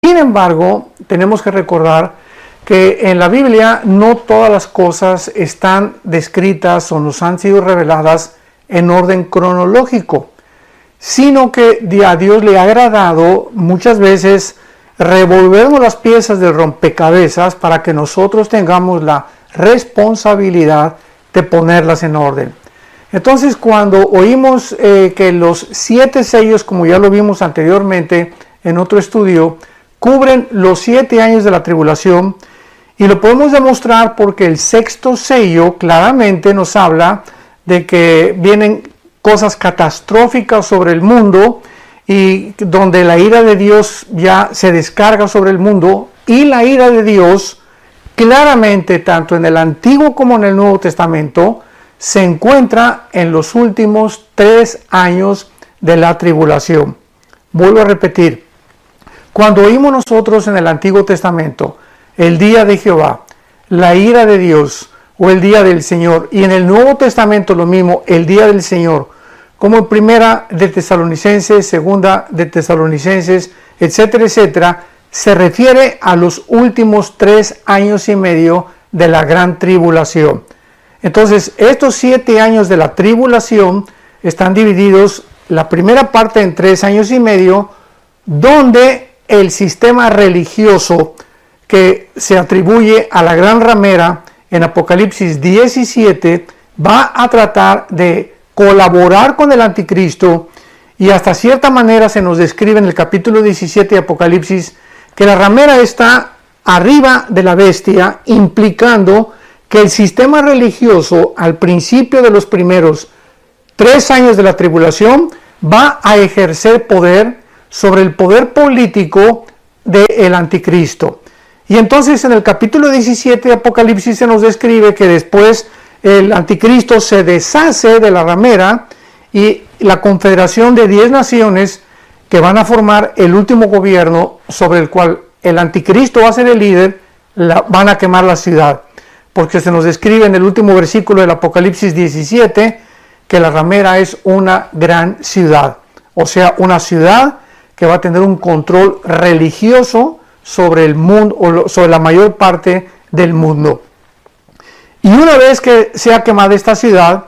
Sin embargo, tenemos que recordar que en la Biblia no todas las cosas están descritas o nos han sido reveladas en orden cronológico, sino que a Dios le ha agradado muchas veces revolvernos las piezas del rompecabezas para que nosotros tengamos la responsabilidad de ponerlas en orden. Entonces, cuando oímos que los 7 sellos, como ya lo vimos anteriormente en otro estudio, cubren los 7 años de la tribulación, y lo podemos demostrar porque el 6º sello claramente nos habla de que vienen cosas catastróficas sobre el mundo y donde la ira de Dios ya se descarga sobre el mundo, y la ira de Dios claramente tanto en el Antiguo como en el Nuevo Testamento se encuentra en los últimos 3 años de la tribulación. Vuelvo a repetir, cuando oímos nosotros en el Antiguo Testamento el día de Jehová, la ira de Dios o el día del Señor, y en el Nuevo Testamento lo mismo, el día del Señor, como en Primera de Tesalonicenses, Segunda de Tesalonicenses, etcétera, etcétera, se refiere a los últimos 3 años y medio de la gran tribulación. Entonces, estos 7 años de la tribulación están divididos, la primera parte en 3 años y medio, donde el sistema religioso que se atribuye a la gran ramera en Apocalipsis 17 va a tratar de colaborar con el anticristo, y hasta cierta manera se nos describe en el capítulo 17 de Apocalipsis que la ramera está arriba de la bestia, implicando que el sistema religioso al principio de los primeros 3 años de la tribulación va a ejercer poder sobre el poder político del anticristo. Y entonces en el capítulo 17 de Apocalipsis se nos describe que después el anticristo se deshace de la ramera, y la confederación de 10 naciones que van a formar el último gobierno sobre el cual el anticristo va a ser el líder, van a quemar la ciudad. Porque se nos describe en el último versículo del Apocalipsis 17 que la ramera es una gran ciudad. O sea, una ciudad que va a tener un control religioso sobre el mundo, o sobre la mayor parte del mundo. Y una vez que sea quemada esta ciudad,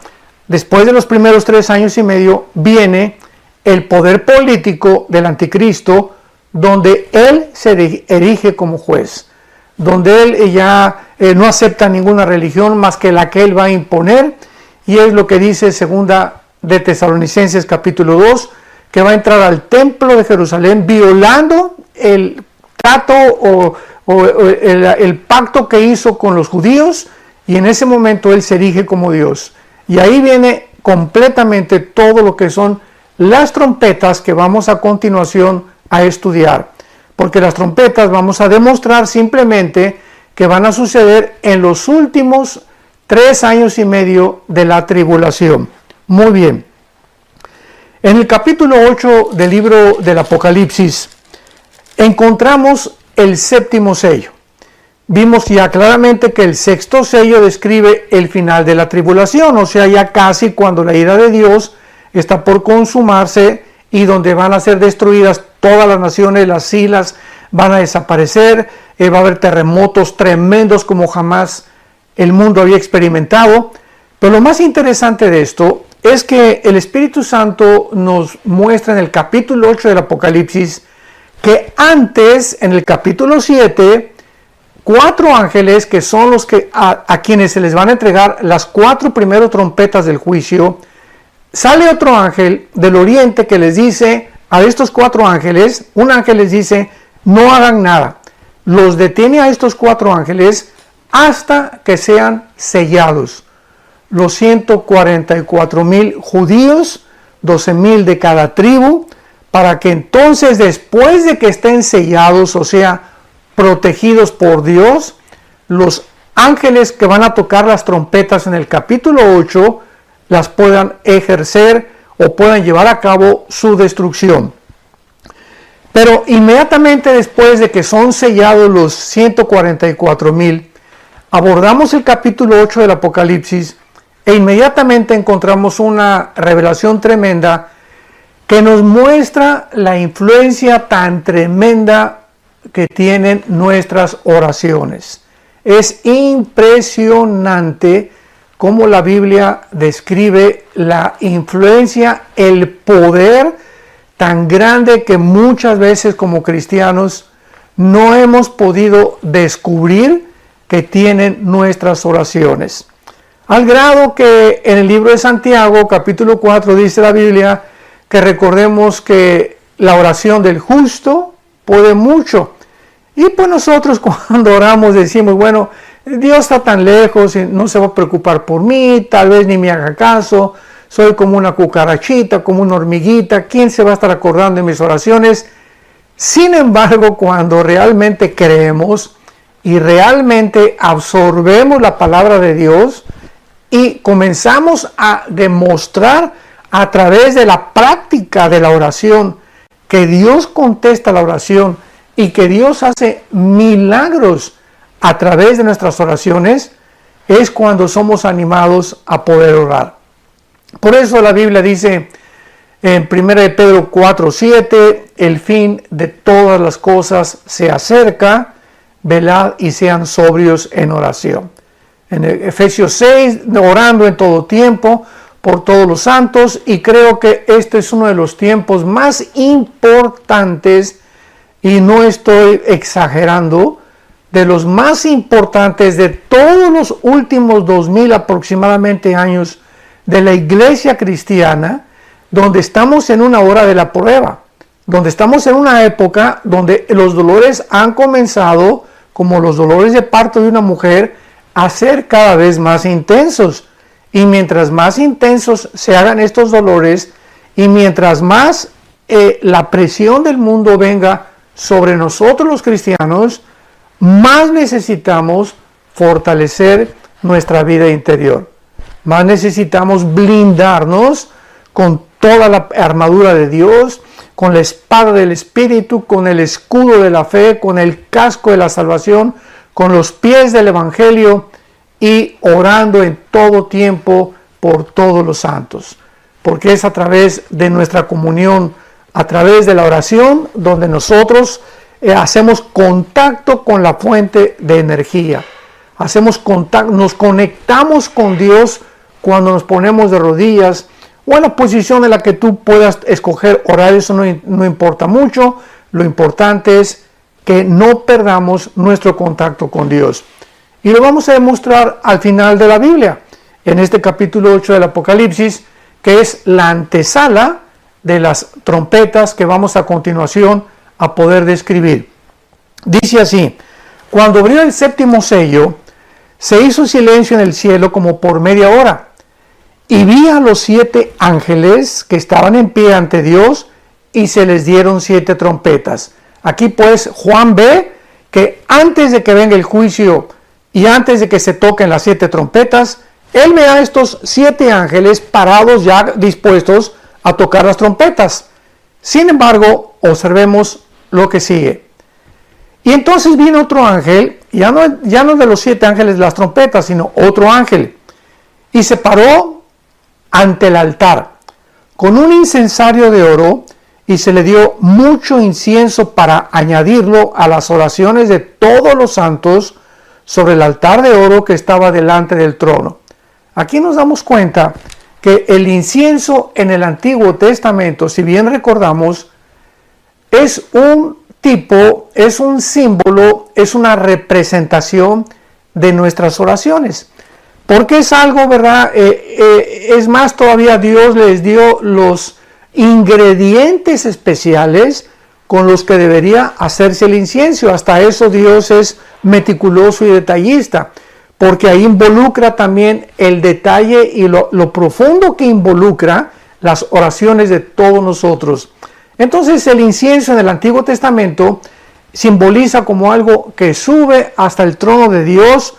después de los primeros 3 años y medio, viene el poder político del anticristo, donde él se erige como juez, donde él ya no acepta ninguna religión más que la que él va a imponer, y es lo que dice Segunda de Tesalonicenses capítulo 2, que va a entrar al templo de Jerusalén violando el trato o el pacto que hizo con los judíos, y en ese momento él se erige como Dios. Y ahí viene completamente todo lo que son las trompetas que vamos a continuación a estudiar, porque las trompetas vamos a demostrar simplemente que van a suceder en los últimos 3 años y medio de la tribulación. Muy bien. En el capítulo 8 del libro del Apocalipsis encontramos el 7º sello. Vimos ya claramente que el 6º sello describe el final de la tribulación, o sea, ya casi cuando la ira de Dios está por consumarse y donde van a ser destruidas todas las naciones, las islas van a desaparecer, va a haber terremotos tremendos como jamás el mundo había experimentado. Pero lo más interesante de esto es que el Espíritu Santo nos muestra en el capítulo 8 del Apocalipsis que antes, en el capítulo 7, 4 ángeles, que son los que a quienes se les van a entregar las 4 primeras trompetas del juicio, sale otro ángel del oriente que les dice a estos 4 ángeles, un ángel les dice, no hagan nada, los detiene a estos 4 ángeles hasta que sean sellados. Los 144,000 judíos, 12,000 de cada tribu, para que entonces después de que estén sellados, o sea, protegidos por Dios, los ángeles que van a tocar las trompetas en el capítulo 8 las puedan ejercer o puedan llevar a cabo su destrucción. Pero inmediatamente después de que son sellados los 144,000, abordamos el capítulo 8 del Apocalipsis e inmediatamente encontramos una revelación tremenda que nos muestra la influencia tan tremenda que tienen nuestras oraciones. Es impresionante cómo la Biblia describe la influencia, el poder tan grande que muchas veces como cristianos no hemos podido descubrir que tienen nuestras oraciones. Al grado que en el libro de Santiago, capítulo 4, dice la Biblia que recordemos que la oración del justo puede mucho. Y pues nosotros cuando oramos decimos, bueno, Dios está tan lejos y no se va a preocupar por mí, tal vez ni me haga caso, soy como una cucarachita, como una hormiguita, ¿quién se va a estar acordando de mis oraciones? Sin embargo, cuando realmente creemos y realmente absorbemos la palabra de Dios y comenzamos a demostrar a través de la práctica de la oración que Dios contesta la oración y que Dios hace milagros a través de nuestras oraciones, es cuando somos animados a poder orar. Por eso la Biblia dice en 1 Pedro 4:7, el fin de todas las cosas se acerca, velad y sean sobrios en oración. En Efesios 6, orando en todo tiempo por todos los santos, y creo que este es uno de los tiempos más importantes, y no estoy exagerando, de los más importantes de todos los últimos 2000 aproximadamente años de la iglesia cristiana, donde estamos en una hora de la prueba, donde estamos en una época donde los dolores han comenzado, como los dolores de parto de una mujer, a ser cada vez más intensos. Y mientras más intensos se hagan estos dolores, y mientras más la presión del mundo venga sobre nosotros los cristianos, más necesitamos fortalecer nuestra vida interior. Más necesitamos blindarnos con toda la armadura de Dios, con la espada del Espíritu, con el escudo de la fe, con el casco de la salvación, con los pies del Evangelio y orando en todo tiempo por todos los santos. Porque es a través de nuestra comunión, a través de la oración, donde nosotros hacemos contacto con la fuente de energía. Hacemos contacto, nos conectamos con Dios cuando nos ponemos de rodillas o en la posición en la que tú puedas escoger orar. Eso no importa mucho. Lo importante es que no perdamos nuestro contacto con Dios. Y lo vamos a demostrar al final de la Biblia, en este capítulo 8 del Apocalipsis, que es la antesala de las trompetas que vamos a continuación a poder describir. Dice así: cuando abrió el séptimo sello, se hizo silencio en el cielo como por media hora, y vi a los 7 ángeles que estaban en pie ante Dios, y se les dieron 7 trompetas. Aquí pues Juan ve que antes de que venga el juicio y antes de que se toquen las 7 trompetas, él ve a estos 7 ángeles parados ya dispuestos a tocar las trompetas. Sin embargo, observemos lo que sigue. Y entonces vino otro ángel, ya no de los 7 ángeles de las trompetas, sino otro ángel, y se paró ante el altar con un incensario de oro, y se le dio mucho incienso para añadirlo a las oraciones de todos los santos sobre el altar de oro que estaba delante del trono. Aquí nos damos cuenta que el incienso en el Antiguo Testamento, si bien recordamos, es un tipo, es un símbolo, es una representación de nuestras oraciones. Porque es algo, ¿verdad? Es más, todavía Dios les dio los ingredientes especiales con los que debería hacerse el incienso. Hasta eso Dios es meticuloso y detallista, porque ahí involucra también el detalle y lo profundo que involucra las oraciones de todos nosotros. Entonces el incienso en el Antiguo Testamento simboliza como algo que sube hasta el trono de Dios,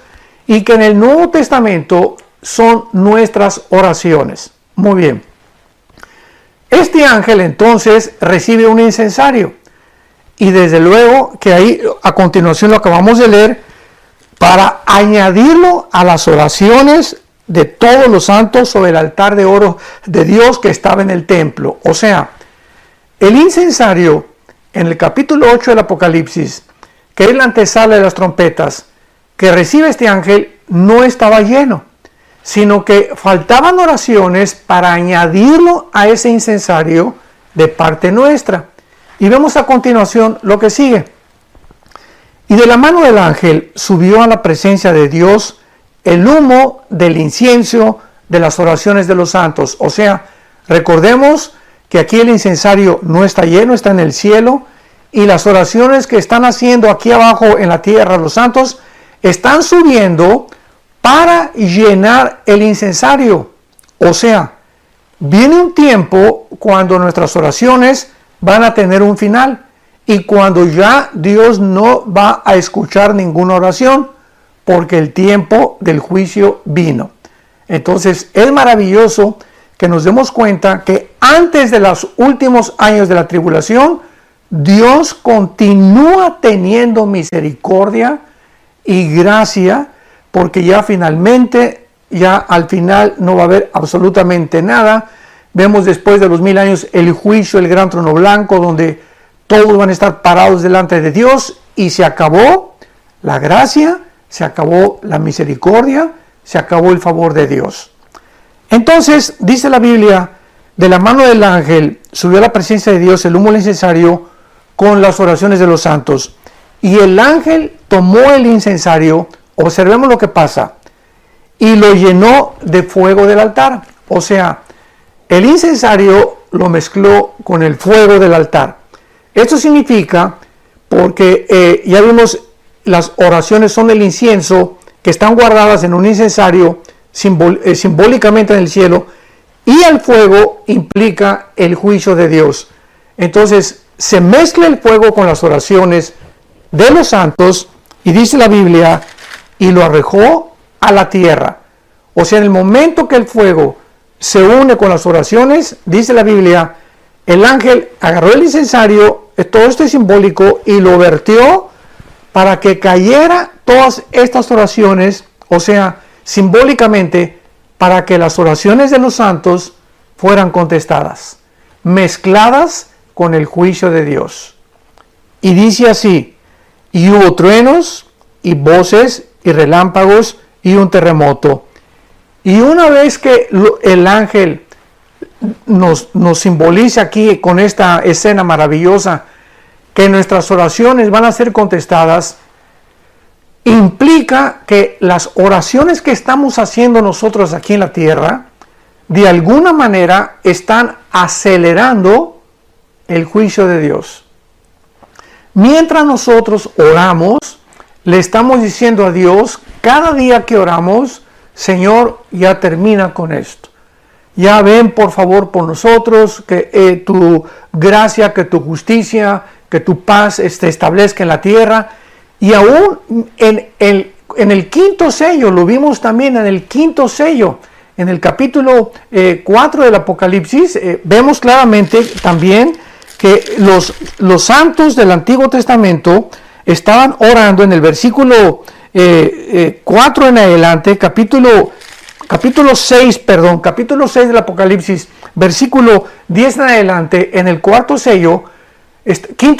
y que en el Nuevo Testamento son nuestras oraciones. Muy bien. Este ángel entonces recibe un incensario, y desde luego que ahí a continuación lo acabamos de leer, para añadirlo a las oraciones de todos los santos sobre el altar de oro de Dios que estaba en el templo. O sea, el incensario en el capítulo 8 del Apocalipsis que es la antesala de las trompetas, que recibe este ángel, no estaba lleno, sino que faltaban oraciones para añadirlo a ese incensario de parte nuestra. Y vemos a continuación lo que sigue. Y de la mano del ángel subió a la presencia de Dios el humo del incienso de las oraciones de los santos. O sea, recordemos que aquí el incensario no está lleno, está en el cielo, y las oraciones que están haciendo aquí abajo en la tierra los santos están subiendo para llenar el incensario. O sea, viene un tiempo cuando nuestras oraciones van a tener un final y cuando ya Dios no va a escuchar ninguna oración porque el tiempo del juicio vino. Entonces es maravilloso que nos demos cuenta que antes de los últimos años de la tribulación, Dios continúa teniendo misericordia y gracia, porque ya finalmente, ya al final no va a haber absolutamente nada. Vemos después de los 1000 años el juicio, el gran trono blanco, donde todos van a estar parados delante de Dios y se acabó la gracia, se acabó la misericordia, se acabó el favor de Dios. Entonces, dice la Biblia, de la mano del ángel subió a la presencia de Dios el humo del incensario con las oraciones de los santos. Y el ángel tomó el incensario, observemos lo que pasa, y lo llenó de fuego del altar. O sea, el incensario lo mezcló con el fuego del altar. Esto significa, porque ya vimos, las oraciones son del incienso, que están guardadas en un incensario simbólicamente en el cielo, y el fuego implica el juicio de Dios. Entonces, se mezcla el fuego con las oraciones de los santos, y dice la Biblia, y lo arrojó a la tierra. O sea, en el momento que el fuego se une con las oraciones, dice la Biblia, el ángel agarró el incensario, todo esto es simbólico, y lo vertió para que cayera todas estas oraciones, o sea, simbólicamente, para que las oraciones de los santos fueran contestadas, mezcladas con el juicio de Dios. Y dice así, y hubo truenos, y voces, y relámpagos, y un terremoto. Y una vez que el ángel nos simboliza aquí con esta escena maravillosa, que nuestras oraciones van a ser contestadas, implica que las oraciones que estamos haciendo nosotros aquí en la tierra, de alguna manera están acelerando el juicio de Dios. Mientras nosotros oramos, le estamos diciendo a Dios, cada día que oramos, Señor, ya termina con esto. Ya ven por favor por nosotros, que tu gracia, que tu justicia, que tu paz se establezca en la tierra. Y aún en el quinto sello, lo vimos también en el quinto sello, en el capítulo 4 del Apocalipsis, vemos claramente también que los santos del Antiguo Testamento estaban orando en el versículo 4 en adelante, capítulo 6 del Apocalipsis, versículo 10 en adelante, en el quinto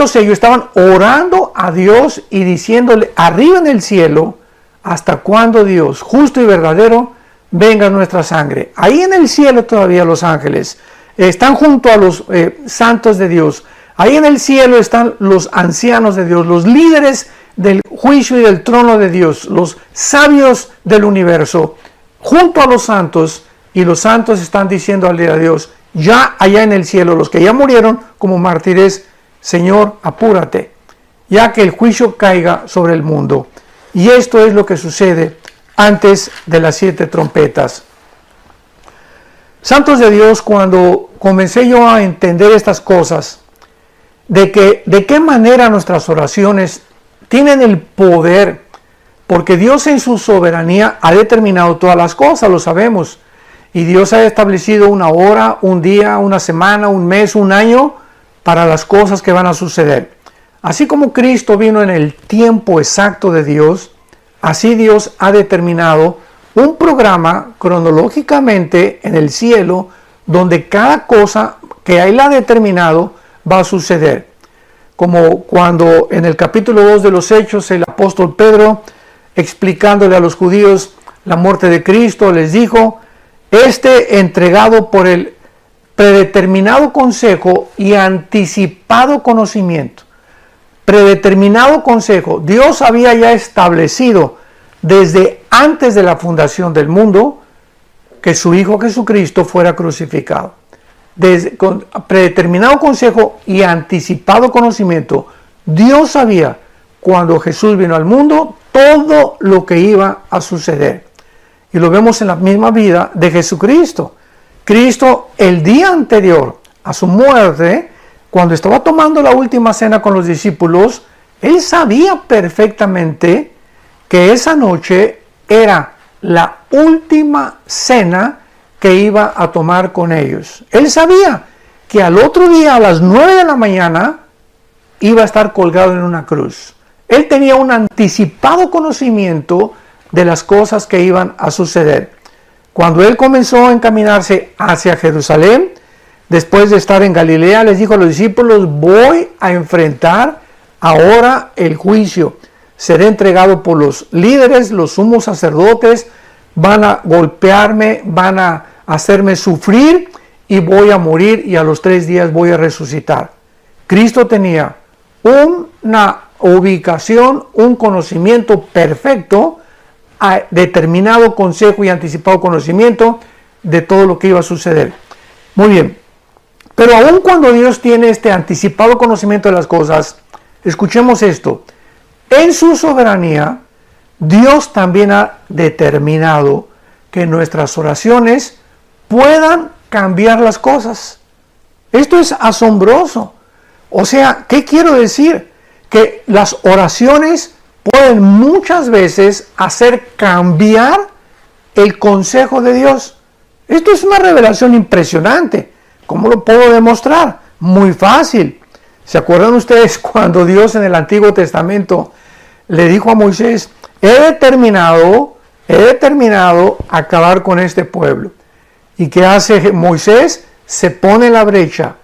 sello, estaban orando a Dios y diciéndole arriba en el cielo, hasta cuándo Dios, justo y verdadero, venga nuestra sangre. Ahí en el cielo todavía los ángeles están junto a los santos de Dios. Ahí en el cielo están los ancianos de Dios, los líderes del juicio y del trono de Dios, los sabios del universo, junto a los santos, y los santos están diciendo a Dios, ya allá en el cielo, los que ya murieron como mártires, Señor, apúrate, ya que el juicio caiga sobre el mundo. Y esto es lo que sucede antes de las 7 trompetas. Santos de Dios, cuando comencé yo a entender estas cosas, de qué manera nuestras oraciones tienen el poder, porque Dios en su soberanía ha determinado todas las cosas, lo sabemos, y Dios ha establecido una hora, un día, una semana, un mes, un año, para las cosas que van a suceder. Así como Cristo vino en el tiempo exacto de Dios, así Dios ha determinado un programa cronológicamente en el cielo, donde cada cosa que Él ha determinado va a suceder. como cuando en el capítulo 2 de los Hechos el apóstol Pedro, explicándole a los judíos la muerte de Cristo, les dijo, entregado por el predeterminado consejo y anticipado conocimiento. Predeterminado consejo. Dios había ya establecido desde antes de la fundación del mundo que su Hijo Jesucristo fuera crucificado. Con predeterminado consejo y anticipado conocimiento, Dios sabía cuando Jesús vino al mundo todo lo que iba a suceder. Y lo vemos en la misma vida de Jesucristo. Cristo, el día anterior a su muerte, cuando estaba tomando la última cena con los discípulos, él sabía perfectamente que esa noche era la última cena que iba a tomar con ellos. Él sabía que al otro día, a las 9 de la mañana, iba a estar colgado en una cruz. Él tenía un anticipado conocimiento de las cosas que iban a suceder. Cuando él comenzó a encaminarse hacia Jerusalén, después de estar en Galilea, les dijo a los discípulos, voy a enfrentar ahora el juicio. Seré entregado por los líderes, los sumos sacerdotes, van a golpearme, van a hacerme sufrir y voy a morir y a los 3 días voy a resucitar. Cristo tenía una ubicación, un conocimiento perfecto, determinado consejo y anticipado conocimiento de todo lo que iba a suceder. Muy bien, pero aun cuando Dios tiene este anticipado conocimiento de las cosas, escuchemos esto, en su soberanía, Dios también ha determinado que nuestras oraciones puedan cambiar las cosas. Esto es asombroso. O sea, ¿qué quiero decir? Que las oraciones pueden muchas veces hacer cambiar el consejo de Dios. Esto es una revelación impresionante. ¿Cómo lo puedo demostrar? Muy fácil. ¿Se acuerdan ustedes cuando Dios en el Antiguo Testamento le dijo a Moisés, he determinado acabar con este pueblo? ¿Y qué hace Moisés? Se pone en la brecha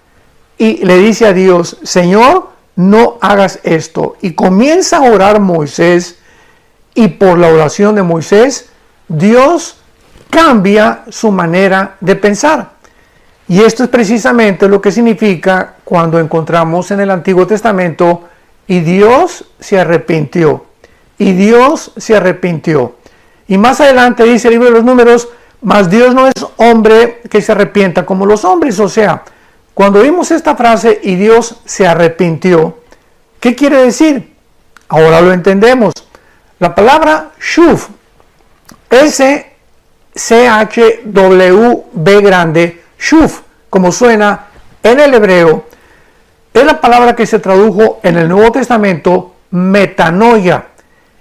y le dice a Dios, Señor, no hagas esto. Y comienza a orar Moisés, y por la oración de Moisés, Dios cambia su manera de pensar. Y esto es precisamente lo que significa cuando encontramos en el Antiguo Testamento, y Dios se arrepintió. Y Dios se arrepintió. Y más adelante dice el libro de los Números, mas Dios no es hombre que se arrepienta como los hombres. O sea, cuando vimos esta frase, y Dios se arrepintió, ¿qué quiere decir? Ahora lo entendemos. La palabra shuv, S-C-H-W-B grande, shuv, como suena en el hebreo, es la palabra que se tradujo en el Nuevo Testamento metanoia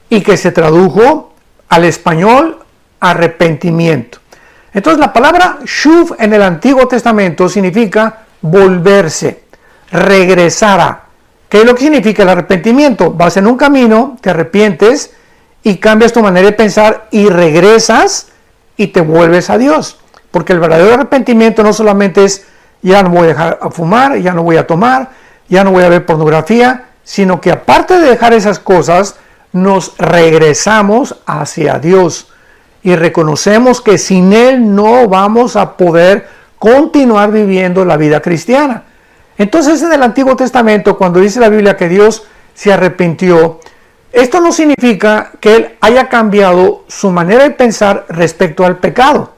y que se tradujo al español arrepentimiento. Entonces la palabra shuv en el Antiguo Testamento significa volverse, regresar a. ¿Qué es lo que significa el arrepentimiento? Vas en un camino, te arrepientes y cambias tu manera de pensar y regresas y te vuelves a Dios. Porque el verdadero arrepentimiento no solamente es ya no voy a dejar a fumar, ya no voy a tomar, ya no voy a ver pornografía, sino que aparte de dejar esas cosas, nos regresamos hacia Dios y reconocemos que sin Él no vamos a poder continuar viviendo la vida cristiana. Entonces en el Antiguo Testamento, cuando dice la Biblia que Dios se arrepintió, esto no significa que Él haya cambiado su manera de pensar respecto al pecado,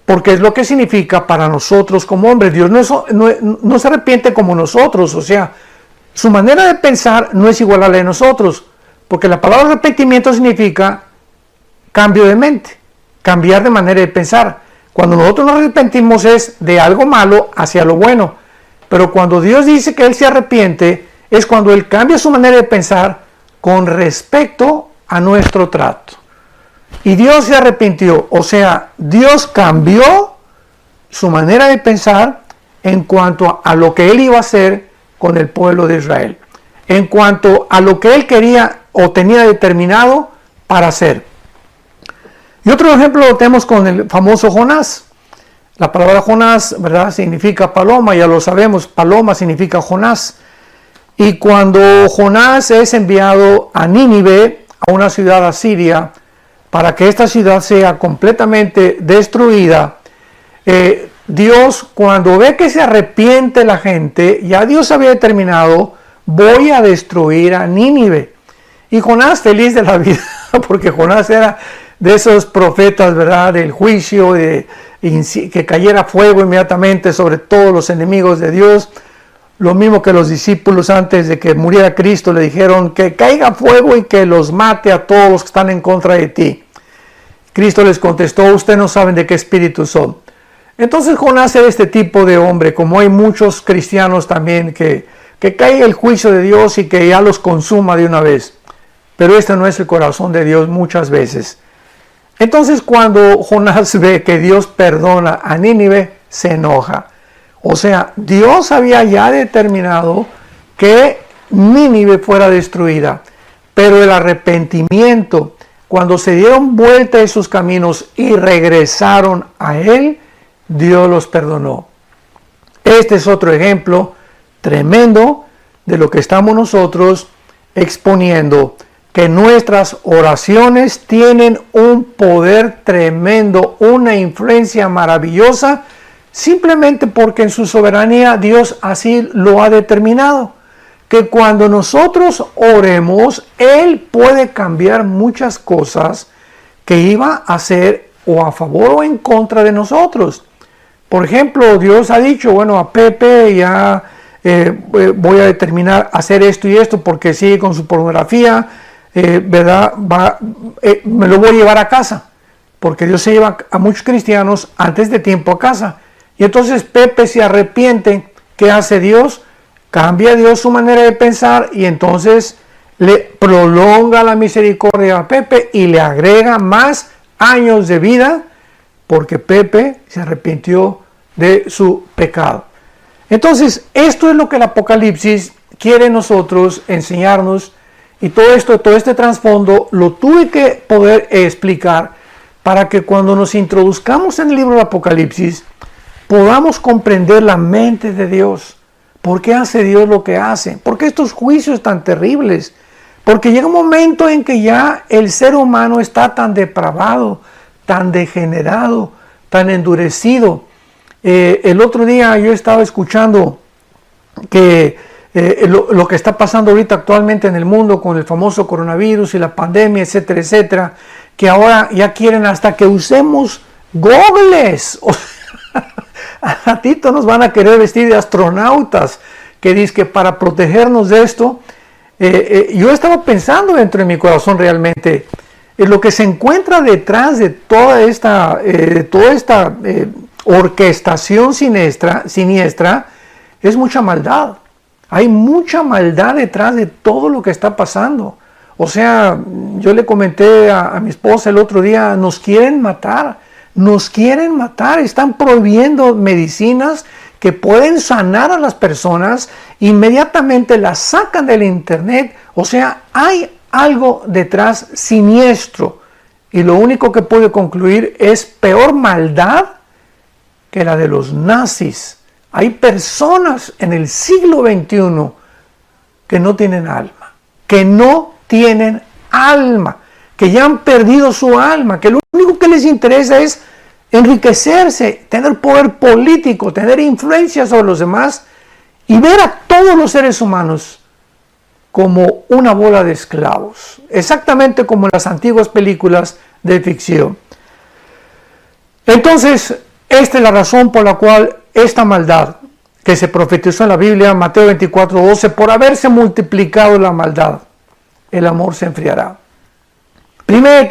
porque es lo que significa para nosotros como hombres. Dios no se arrepiente como nosotros, o sea, su manera de pensar no es igual a la de nosotros, porque la palabra arrepentimiento significa cambio de mente, cambiar de manera de pensar. Cuando nosotros nos arrepentimos es de algo malo hacia lo bueno, pero cuando Dios dice que Él se arrepiente, es cuando Él cambia su manera de pensar con respecto a nuestro trato. Y Dios se arrepintió, o sea, Dios cambió su manera de pensar en cuanto a lo que Él iba a hacer con el pueblo de Israel, en cuanto a lo que Él quería o tenía determinado para hacer. Y otro ejemplo lo tenemos con el famoso Jonás. La palabra Jonás, ¿verdad?, significa paloma, ya lo sabemos, paloma significa Jonás. Y cuando Jonás es enviado a Nínive, a una ciudad asiria, para que esta ciudad sea completamente destruida, Dios, cuando ve que se arrepiente la gente, ya Dios había determinado, voy a destruir a Nínive. Y Jonás feliz de la vida, porque Jonás era de esos profetas, ¿verdad?, del juicio, que cayera fuego inmediatamente sobre todos los enemigos de Dios. Lo mismo que los discípulos antes de que muriera Cristo le dijeron que caiga fuego y que los mate a todos los que están en contra de ti. Cristo les contestó, ustedes no saben de qué espíritu son. Entonces Jonás era este tipo de hombre, como hay muchos cristianos también, que caiga el juicio de Dios y que ya los consuma de una vez. Pero este no es el corazón de Dios muchas veces. Entonces cuando Jonás ve que Dios perdona a Nínive, se enoja. O sea, Dios había ya determinado que Nínive fuera destruida, pero el arrepentimiento, cuando se dieron vuelta de sus caminos y regresaron a Él, Dios los perdonó. Este es otro ejemplo tremendo de lo que estamos nosotros exponiendo, que nuestras oraciones tienen un poder tremendo, una influencia maravillosa, simplemente porque en su soberanía Dios así lo ha determinado, que cuando nosotros oremos, Él puede cambiar muchas cosas que iba a hacer o a favor o en contra de nosotros. Por ejemplo, Dios ha dicho, bueno, a Pepe ya voy a determinar hacer esto y esto porque sigue con su pornografía, ¿verdad? Me lo voy a llevar a casa, porque Dios se lleva a muchos cristianos antes de tiempo a casa. Y entonces Pepe se arrepiente. ¿Qué hace Dios? Cambia Dios su manera de pensar y entonces le prolonga la misericordia a Pepe y le agrega más años de vida porque Pepe se arrepintió de su pecado. Entonces, esto es lo que el Apocalipsis quiere nosotros enseñarnos, y todo este trasfondo lo tuve que poder explicar para que cuando nos introduzcamos en el libro del Apocalipsis podamos comprender la mente de Dios. ¿Por qué hace Dios lo que hace? ¿Por qué estos juicios tan terribles? Porque llega un momento en que ya el ser humano está tan depravado, tan degenerado, tan endurecido. El otro día yo estaba escuchando que lo que está pasando ahorita actualmente en el mundo con el famoso coronavirus y la pandemia, etcétera, etcétera, que ahora ya quieren hasta que usemos gogles. O sea, a ratito nos van a querer vestir de astronautas, que dice que para protegernos de esto. Yo estaba pensando dentro de mi corazón realmente, lo que se encuentra detrás de toda esta orquestación siniestra es mucha maldad. Hay mucha maldad detrás de todo lo que está pasando. O sea, yo le comenté a mi esposa el otro día, nos quieren matar, están prohibiendo medicinas que pueden sanar a las personas, inmediatamente las sacan del internet. O sea, hay algo detrás siniestro y lo único que puede concluir es peor maldad que la de los nazis. Hay personas en el siglo XXI que no tienen alma, que ya han perdido su alma, que lo único que les interesa es enriquecerse, tener poder político, tener influencia sobre los demás y ver a todos los seres humanos como una bola de esclavos, exactamente como en las antiguas películas de ficción. Entonces, esta es la razón por la cual esta maldad que se profetizó en la Biblia, Mateo 24:12, por haberse multiplicado la maldad, el amor se enfriará. 2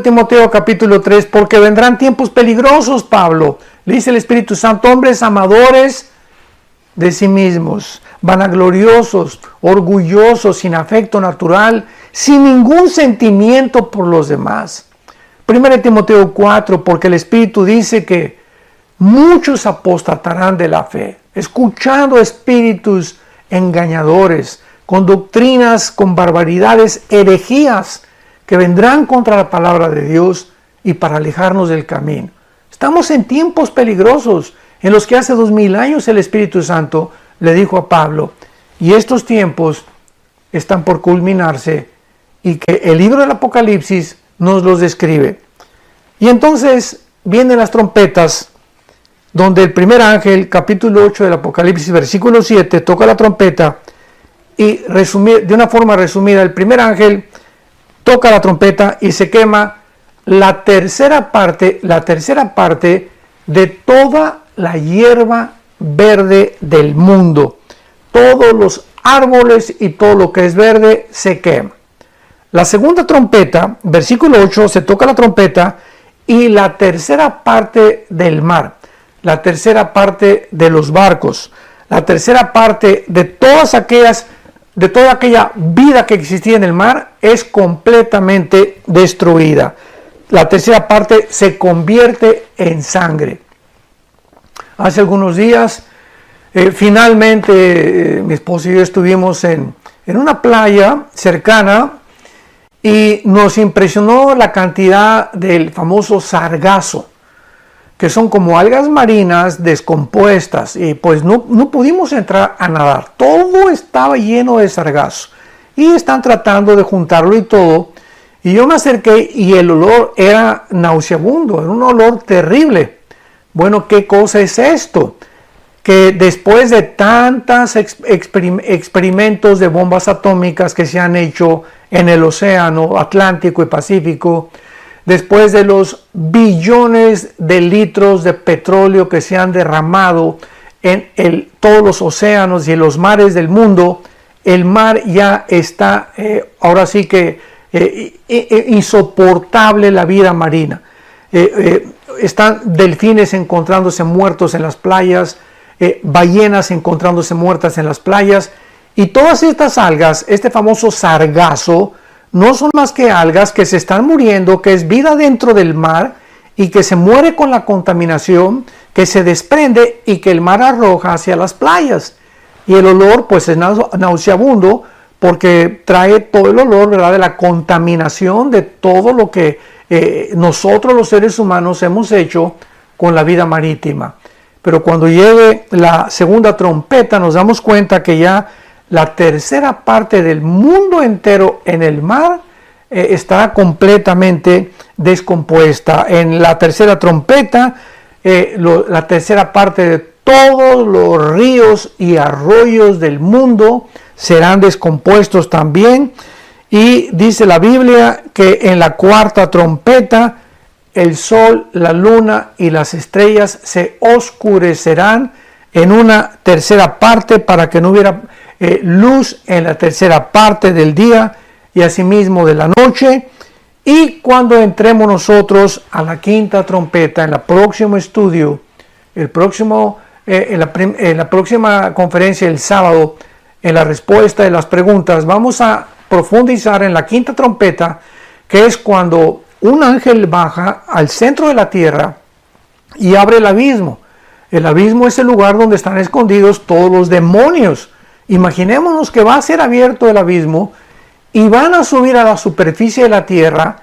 Timoteo capítulo 3, porque vendrán tiempos peligrosos, Pablo, le dice el Espíritu Santo, hombres amadores de sí mismos, vanagloriosos, orgullosos, sin afecto natural, sin ningún sentimiento por los demás. 1 Timoteo 4, porque el Espíritu dice que muchos apostatarán de la fe, escuchando espíritus engañadores, con doctrinas, con barbaridades, herejías, que vendrán contra la palabra de Dios y para alejarnos del camino. Estamos en tiempos peligrosos, en los que hace 2000 años el Espíritu Santo le dijo a Pablo y estos tiempos están por culminarse y que el libro del Apocalipsis nos los describe. Y entonces vienen las trompetas, donde el primer ángel, capítulo 8 del Apocalipsis, versículo 7, toca la trompeta y de una forma resumida, el primer ángel toca la trompeta y se quema la tercera parte de toda la hierba verde del mundo. Todos los árboles y todo lo que es verde se quema. La segunda trompeta, versículo 8, se toca la trompeta y la tercera parte del mar, la tercera parte de los barcos, la tercera parte de toda aquella vida que existía en el mar es completamente destruida. La tercera parte se convierte en sangre. Hace algunos días, finalmente, mi esposo y yo estuvimos en una playa cercana y nos impresionó la cantidad del famoso sargazo, que son como algas marinas descompuestas, y pues no pudimos entrar a nadar. Todo estaba lleno de sargazo y están tratando de juntarlo y todo. Y yo me acerqué y el olor era nauseabundo, era un olor terrible. Bueno, ¿qué cosa es esto? Que después de tantos experimentos de bombas atómicas que se han hecho en el océano Atlántico y Pacífico, después de los billones de litros de petróleo que se han derramado en todos los océanos y en los mares del mundo, el mar ya está, ahora sí que insoportable la vida marina. Están delfines encontrándose muertos en las playas, ballenas encontrándose muertas en las playas, y todas estas algas, este famoso sargazo, no son más que algas que se están muriendo, que es vida dentro del mar y que se muere con la contaminación que se desprende y que el mar arroja hacia las playas. Y el olor pues es nauseabundo porque trae todo el olor, ¿verdad?, de la contaminación de todo lo que nosotros los seres humanos hemos hecho con la vida marítima. Pero cuando llegue la segunda trompeta nos damos cuenta que ya la tercera parte del mundo entero en el mar está completamente descompuesta. En la tercera trompeta, la tercera parte de todos los ríos y arroyos del mundo serán descompuestos también. Y dice la Biblia que en la cuarta trompeta el sol, la luna y las estrellas se oscurecerán en una tercera parte para que no hubiera luz en la tercera parte del día y asimismo de la noche. Y cuando entremos nosotros a la quinta trompeta, en el próximo estudio, en la próxima conferencia el sábado, en la respuesta de las preguntas, vamos a profundizar en la quinta trompeta, que es cuando un ángel baja al centro de la tierra y abre el abismo. El abismo es el lugar donde están escondidos todos los demonios. Imaginémonos que va a ser abierto el abismo y van a subir a la superficie de la tierra,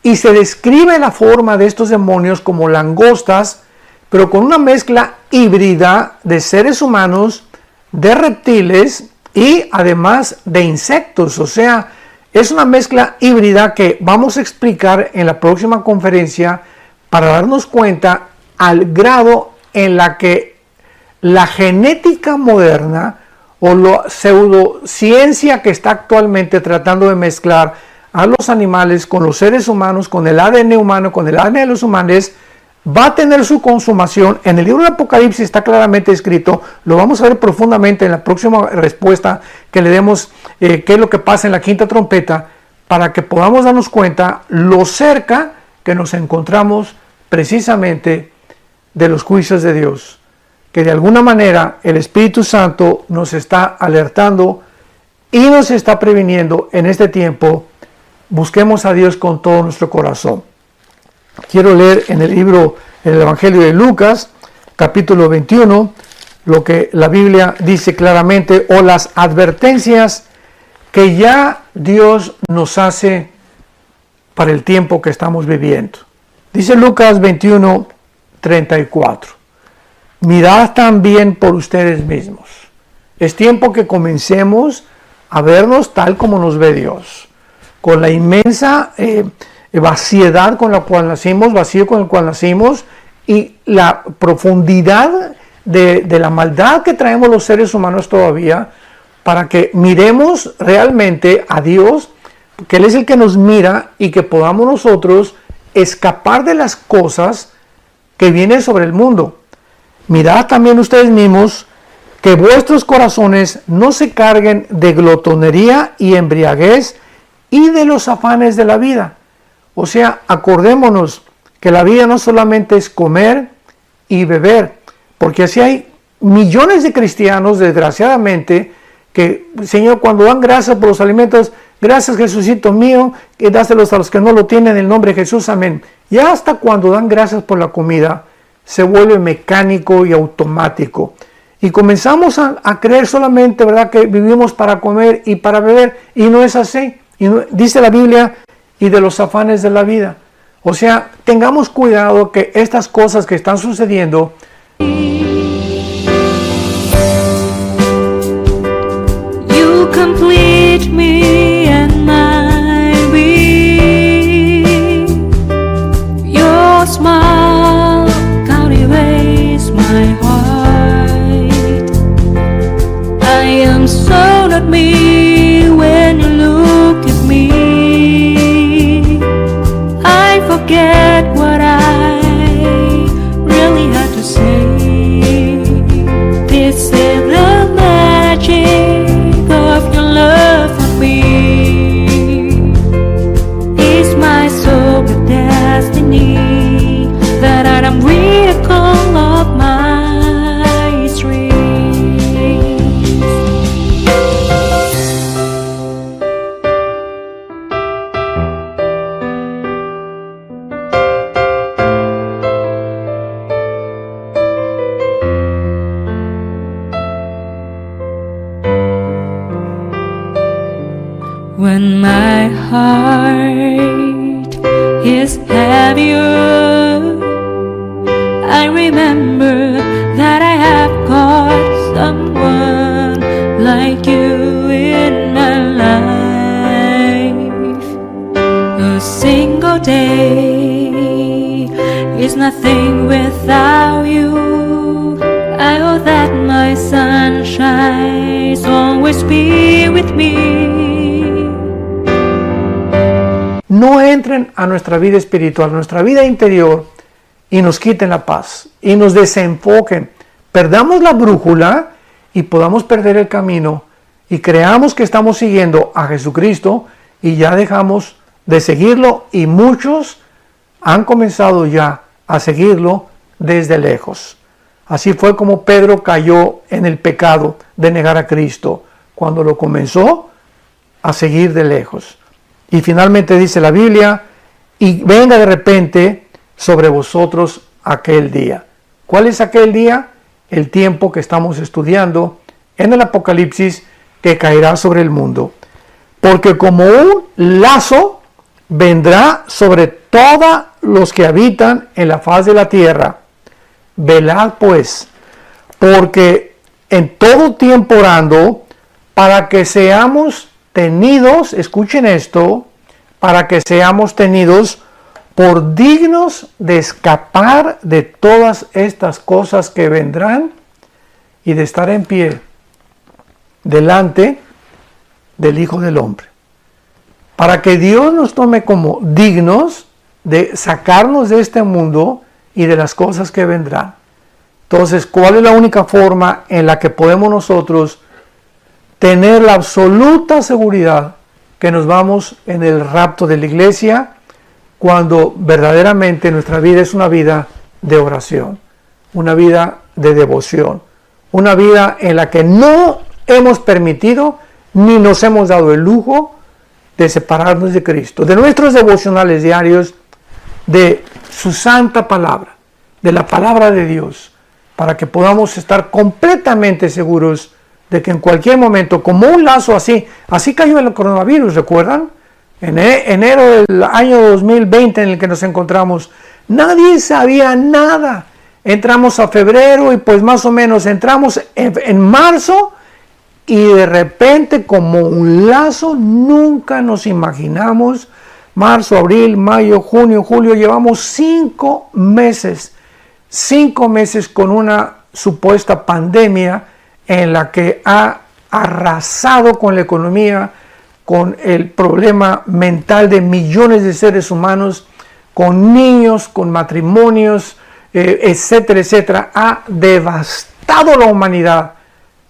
y se describe la forma de estos demonios como langostas, pero con una mezcla híbrida de seres humanos, de reptiles y además de insectos. O sea, es una mezcla híbrida que vamos a explicar en la próxima conferencia para darnos cuenta al grado en la que la genética moderna o la pseudociencia que está actualmente tratando de mezclar a los animales con los seres humanos, con el ADN humano, con el ADN de los humanos, va a tener su consumación. En el libro de Apocalipsis está claramente escrito, lo vamos a ver profundamente en la próxima respuesta que le demos, qué es lo que pasa en la quinta trompeta, para que podamos darnos cuenta lo cerca que nos encontramos precisamente de los juicios de Dios, que de alguna manera el Espíritu Santo nos está alertando y nos está previniendo en este tiempo. Busquemos a Dios con todo nuestro corazón. Quiero leer en el Evangelio de Lucas, capítulo 21, lo que la Biblia dice claramente, o las advertencias que ya Dios nos hace para el tiempo que estamos viviendo. Dice Lucas 21, 34. Mirad también por ustedes mismos Es tiempo que comencemos a vernos tal como nos ve Dios, con la inmensa vaciedad con la cual nacimos, vacío con el cual nacimos, y la profundidad de la maldad que traemos los seres humanos todavía, para que miremos realmente a Dios, que Él es el que nos mira, y que podamos nosotros escapar de las cosas que vienen sobre el mundo. Mirad también ustedes mismos que vuestros corazones no se carguen de glotonería y embriaguez y de los afanes de la vida. O sea, acordémonos que la vida no solamente es comer y beber, porque así hay millones de cristianos, desgraciadamente, que, Señor, cuando dan gracias por los alimentos, gracias Jesucito mío, y dáselos a los que no lo tienen, en el nombre de Jesús, amén. Y hasta cuando dan gracias por la comida, se vuelve mecánico y automático. Y comenzamos a creer solamente, ¿verdad?, que vivimos para comer y para beber, y no es así. Y no, dice la Biblia, y de los afanes de la vida. O sea, tengamos cuidado que estas cosas que están sucediendo You complete me and my being. Your smile captivates my heart. I am so not me when you look at me. I forget what I really had to say. This is the magic of your love for me. Is my soul the destiny that I am vehicle of my dreams? When my heart is heavier, I remember that I have got someone like you in my life. A single day is nothing without you. I know that my sunshine always be with me. no entren a nuestra vida espiritual, nuestra vida interior, y nos quiten la paz, y nos desenfoquen, perdamos la brújula y podamos perder el camino, y creamos que estamos siguiendo a Jesucristo, y ya dejamos de seguirlo, y muchos han comenzado ya a seguirlo desde lejos. Así fue como Pedro cayó en el pecado de negar a Cristo, cuando lo comenzó a seguir de lejos. Y finalmente dice la Biblia, y venga de repente sobre vosotros aquel día. ¿Cuál es aquel día? El tiempo que estamos estudiando en el Apocalipsis, que caerá sobre el mundo. Porque como un lazo vendrá sobre todos los que habitan en la faz de la tierra. Velad pues, porque en todo tiempo orando, para que seamos tenidos, escuchen esto, para que seamos tenidos por dignos de escapar de todas estas cosas que vendrán y de estar en pie delante del Hijo del Hombre. Para que Dios nos tome como dignos de sacarnos de este mundo y de las cosas que vendrán. Entonces, ¿cuál es la única forma en la que podemos nosotros tener la absoluta seguridad que nos vamos en el rapto de la iglesia? Cuando verdaderamente nuestra vida es una vida de oración, una vida de devoción, una vida en la que no hemos permitido ni nos hemos dado el lujo de separarnos de Cristo, de nuestros devocionales diarios, de su santa palabra, de la palabra de Dios, para que podamos estar completamente seguros de que en cualquier momento, como un lazo así cayó el coronavirus, ¿recuerdan? En enero del año 2020 en el que nos encontramos, nadie sabía nada. Entramos a febrero y pues más o menos entramos en marzo y de repente, como un lazo, nunca nos imaginamos, marzo, abril, mayo, junio, julio, llevamos 5 meses con una supuesta pandemia en la que ha arrasado con la economía, con el problema mental de millones de seres humanos, con niños, con matrimonios, etcétera, etcétera. Ha devastado la humanidad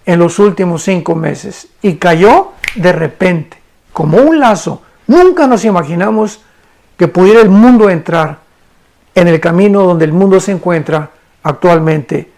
en los últimos 5 meses y cayó de repente, como un lazo. Nunca nos imaginamos que pudiera el mundo entrar en el camino donde el mundo se encuentra actualmente.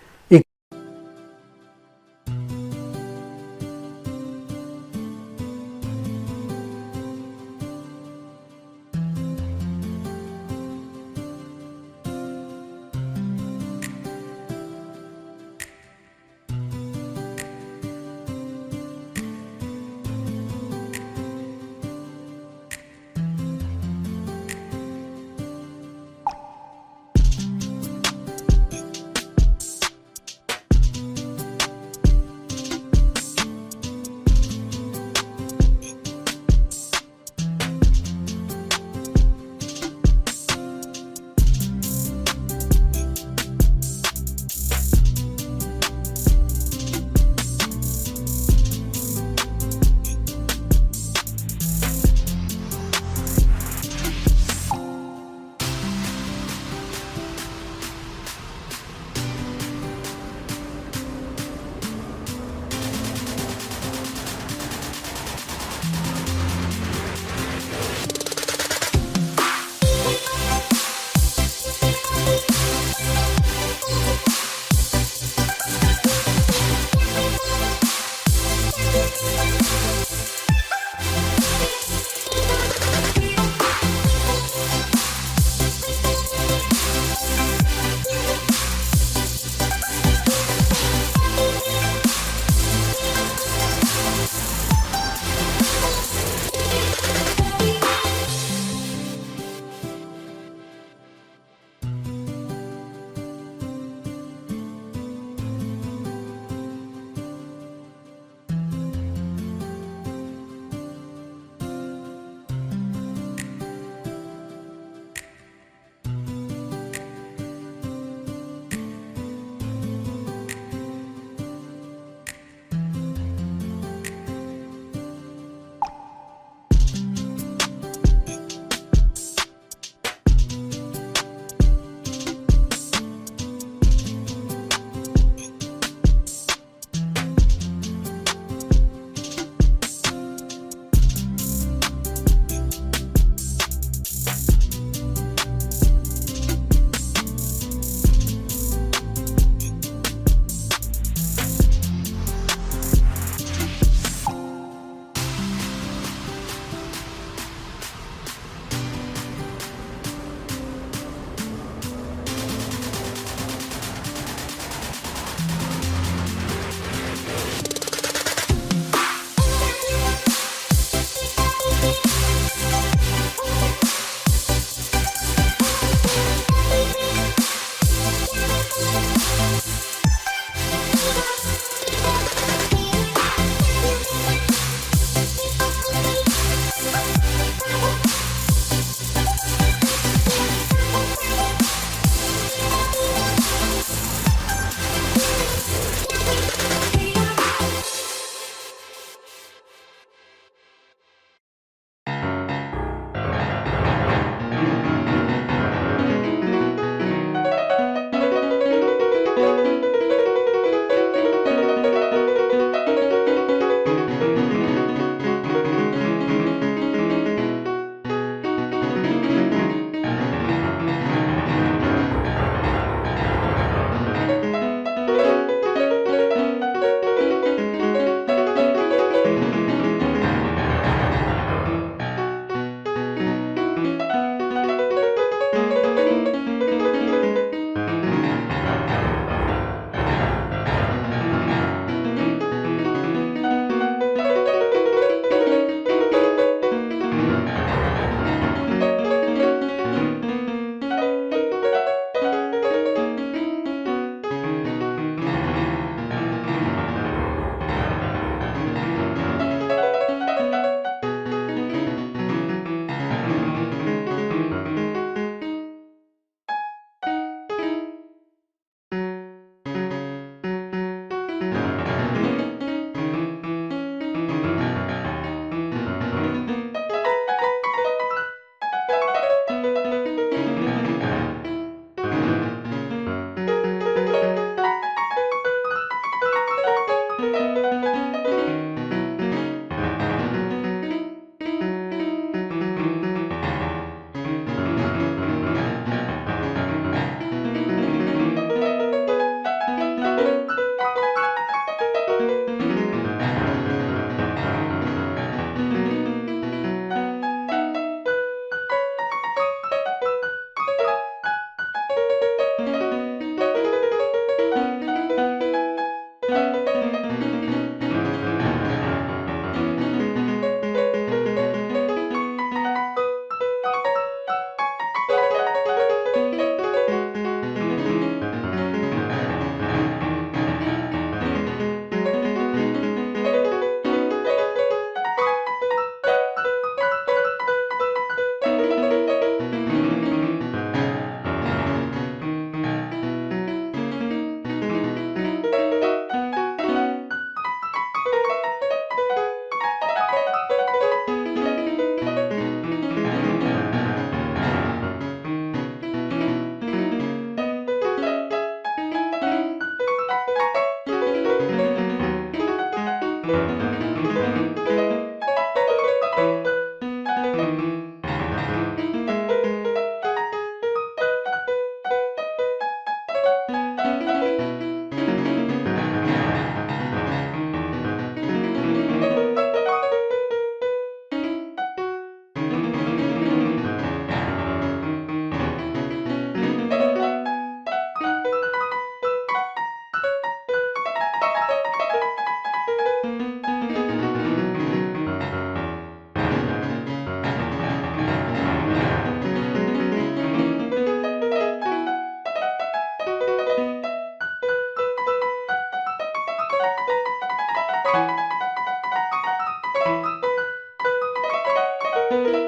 you.